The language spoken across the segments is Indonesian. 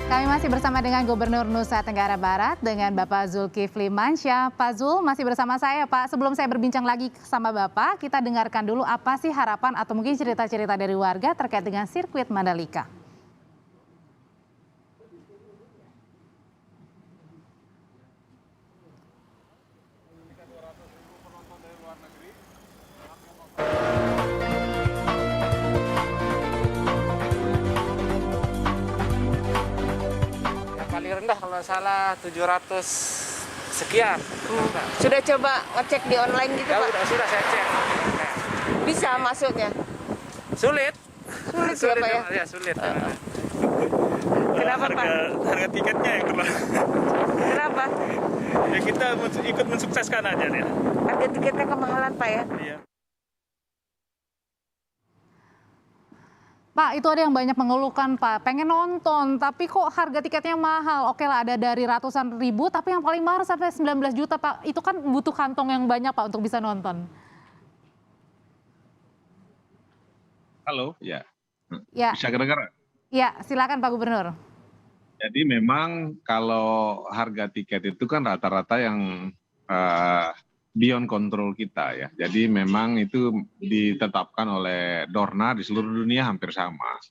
Kami masih bersama dengan Gubernur Nusa Tenggara Barat dengan Bapak Zulkifli Mansyah. Pak Zul masih bersama saya, Pak. Sebelum saya berbincang lagi sama Bapak, kita dengarkan dulu apa sih harapan atau mungkin cerita-cerita dari warga terkait dengan sirkuit Mandalika. Paling rendah kalau nggak salah 700 sekian. Sudah coba ngecek di online gitu, Ya Pak? sudah saya cek. Nah, Bisa masuknya? sulit. Sulit ya, Pak ya? Ya sulit. Kenapa, Pak? Harga tiketnya yang terlalu. Kenapa? Ya kita ikut mensukseskan aja nih. Harga tiketnya kemahalan, Pak ya? Iya. Pak, itu ada yang banyak mengeluhkan, Pak. Pengen nonton, tapi kok harga tiketnya mahal. Oke lah, ada dari ratusan ribu, tapi yang paling mahal sampai 19 juta, Pak. Itu kan butuh kantong yang banyak, Pak, untuk bisa nonton. Halo, ya. Ya, Bisa kedengaran? ya, silakan Pak Gubernur. Jadi memang kalau harga tiket itu kan rata-rata yang beyond control kita ya. Jadi memang itu ditetapkan oleh Dorna di seluruh dunia hampir sama.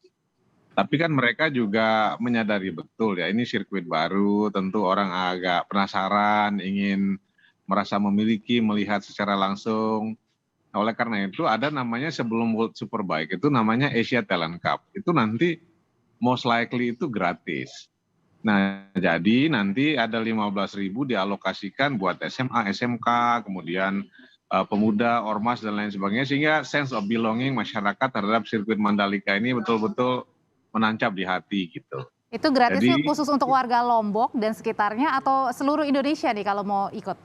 Tapi kan mereka juga menyadari betul ya ini sirkuit baru, tentu orang agak penasaran, ingin merasa memiliki, melihat secara langsung. Nah, oleh karena itu ada namanya sebelum World Superbike itu namanya Asia Talent Cup. Itu nanti most likely itu gratis. Nah, jadi nanti ada 15.000 dialokasikan buat SMA, SMK, kemudian pemuda, ormas dan lain sebagainya sehingga sense of belonging masyarakat terhadap sirkuit Mandalika ini betul-betul menancap di hati gitu. Itu gratisnya Jadi khusus untuk warga Lombok dan sekitarnya atau seluruh Indonesia nih kalau mau ikut?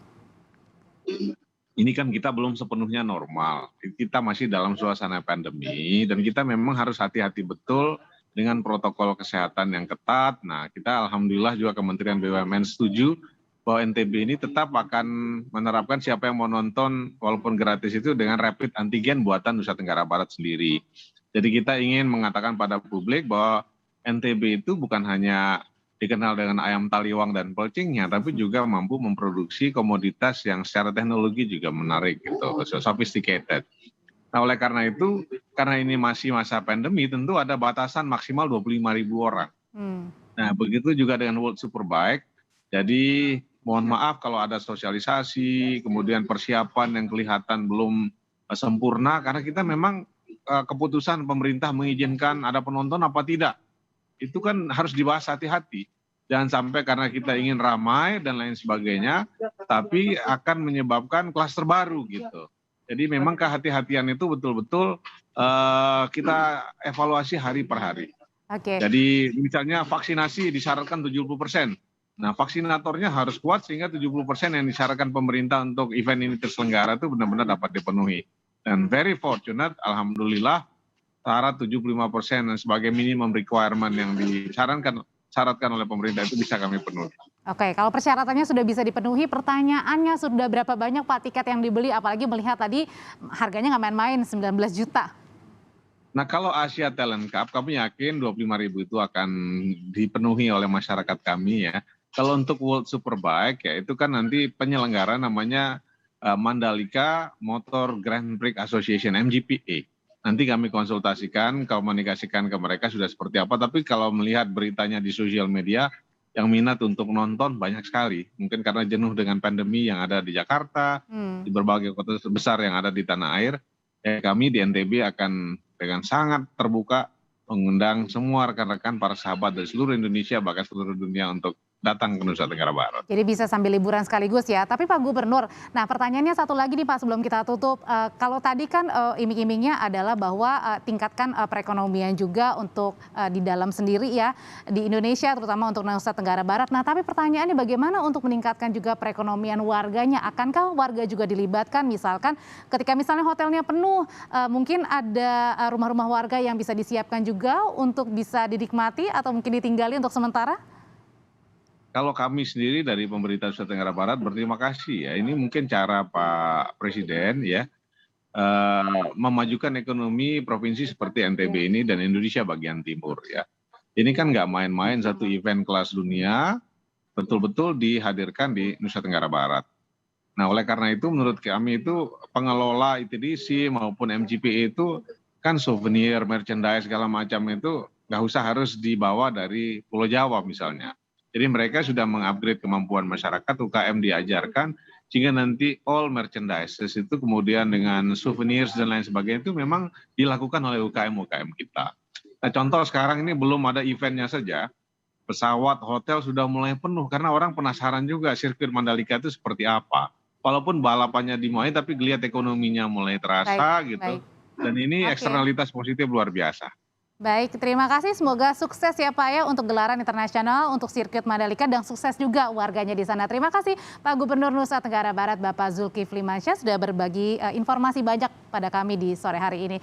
ini kan kita belum sepenuhnya normal. Kita masih dalam suasana pandemi dan kita memang harus hati-hati betul dengan protokol kesehatan yang ketat. Nah, kita alhamdulillah juga Kementerian BUMN setuju bahwa NTB ini tetap akan menerapkan siapa yang mau nonton walaupun gratis itu dengan rapid antigen buatan Nusa Tenggara Barat sendiri. Jadi kita ingin mengatakan pada publik bahwa NTB itu bukan hanya dikenal dengan ayam taliwang dan pelcingnya, tapi juga mampu memproduksi komoditas yang secara teknologi juga menarik gitu, sophisticated. Nah, oleh karena itu, karena ini masih masa pandemi, tentu ada batasan maksimal 25.000 orang. Nah, begitu juga dengan World Superbike. Jadi, mohon maaf kalau ada sosialisasi, kemudian persiapan yang kelihatan belum sempurna, karena kita memang keputusan pemerintah mengizinkan ada penonton apa tidak. Itu kan harus dibahas hati-hati. Jangan sampai karena kita ingin ramai dan lain sebagainya, tapi akan menyebabkan klaster baru gitu. Jadi memang kehati-hatian itu betul-betul kita evaluasi hari per hari. Oke. Jadi misalnya vaksinasi disyaratkan 70%. Nah, vaksinatornya harus kuat sehingga 70% yang disyaratkan pemerintah untuk event ini terselenggara itu benar-benar dapat dipenuhi. Dan very fortunate, alhamdulillah, syarat 75% dan sebagai minimum requirement yang disyaratkan oleh pemerintah itu bisa kami penuhi. Oke, kalau persyaratannya sudah bisa dipenuhi, pertanyaannya sudah berapa banyak Pak tiket yang dibeli? Apalagi melihat tadi harganya nggak main-main, 19 juta. Nah, kalau Asia Talent Cup, kami yakin 25.000 itu akan dipenuhi oleh masyarakat kami ya. Kalau untuk World Superbike ya itu kan nanti penyelenggara namanya Mandalika Motor Grand Prix Association MGPA. Nanti kami konsultasikan, komunikasikan ke mereka sudah seperti apa. Tapi kalau melihat beritanya di sosial media, yang minat untuk nonton banyak sekali. Mungkin karena jenuh dengan pandemi yang ada di Jakarta, di berbagai kota besar yang ada di tanah air. Kami di NTB akan dengan sangat terbuka mengundang semua rekan-rekan para sahabat dari seluruh Indonesia bahkan seluruh dunia untuk datang ke Nusa Tenggara Barat. Jadi bisa sambil liburan sekaligus ya. Tapi Pak Gubernur, nah pertanyaannya satu lagi nih Pak sebelum kita tutup. Kalau tadi kan iming-imingnya adalah bahwa tingkatkan perekonomian juga untuk di dalam sendiri ya di Indonesia terutama untuk Nusa Tenggara Barat. Nah tapi pertanyaannya bagaimana untuk meningkatkan juga perekonomian warganya? Akankah warga juga dilibatkan misalkan ketika misalnya hotelnya penuh mungkin ada rumah-rumah warga yang bisa disiapkan juga untuk bisa dinikmati atau mungkin ditinggali untuk sementara? Kalau kami sendiri dari pemerintah Nusa Tenggara Barat berterima kasih ya. Ini mungkin cara Pak Presiden ya memajukan ekonomi provinsi seperti NTB ini dan Indonesia bagian timur ya. Ini kan nggak main-main, satu event kelas dunia betul-betul dihadirkan di Nusa Tenggara Barat. Nah, oleh karena itu menurut kami itu pengelola ITDC maupun MGPA itu kan souvenir, merchandise segala macam itu nggak usah harus dibawa dari Pulau Jawa misalnya. Jadi mereka sudah mengupgrade kemampuan masyarakat, UKM diajarkan, sehingga nanti all merchandise itu kemudian dengan souvenirs dan lain sebagainya itu memang dilakukan oleh UKM-UKM kita. Nah, contoh sekarang ini belum ada eventnya saja, pesawat, hotel sudah mulai penuh karena orang penasaran juga sirkuit Mandalika itu seperti apa. Walaupun balapannya dimulai tapi geliat ekonominya mulai terasa Baik, gitu. baik. Dan ini Oke. eksternalitas positif luar biasa. Baik, terima kasih. Semoga sukses ya Pak ya untuk gelaran internasional untuk sirkuit Mandalika dan sukses juga warganya di sana. Terima kasih Pak Gubernur Nusa Tenggara Barat Bapak Zulkifli Mansyah sudah berbagi informasi banyak pada kami di sore hari ini.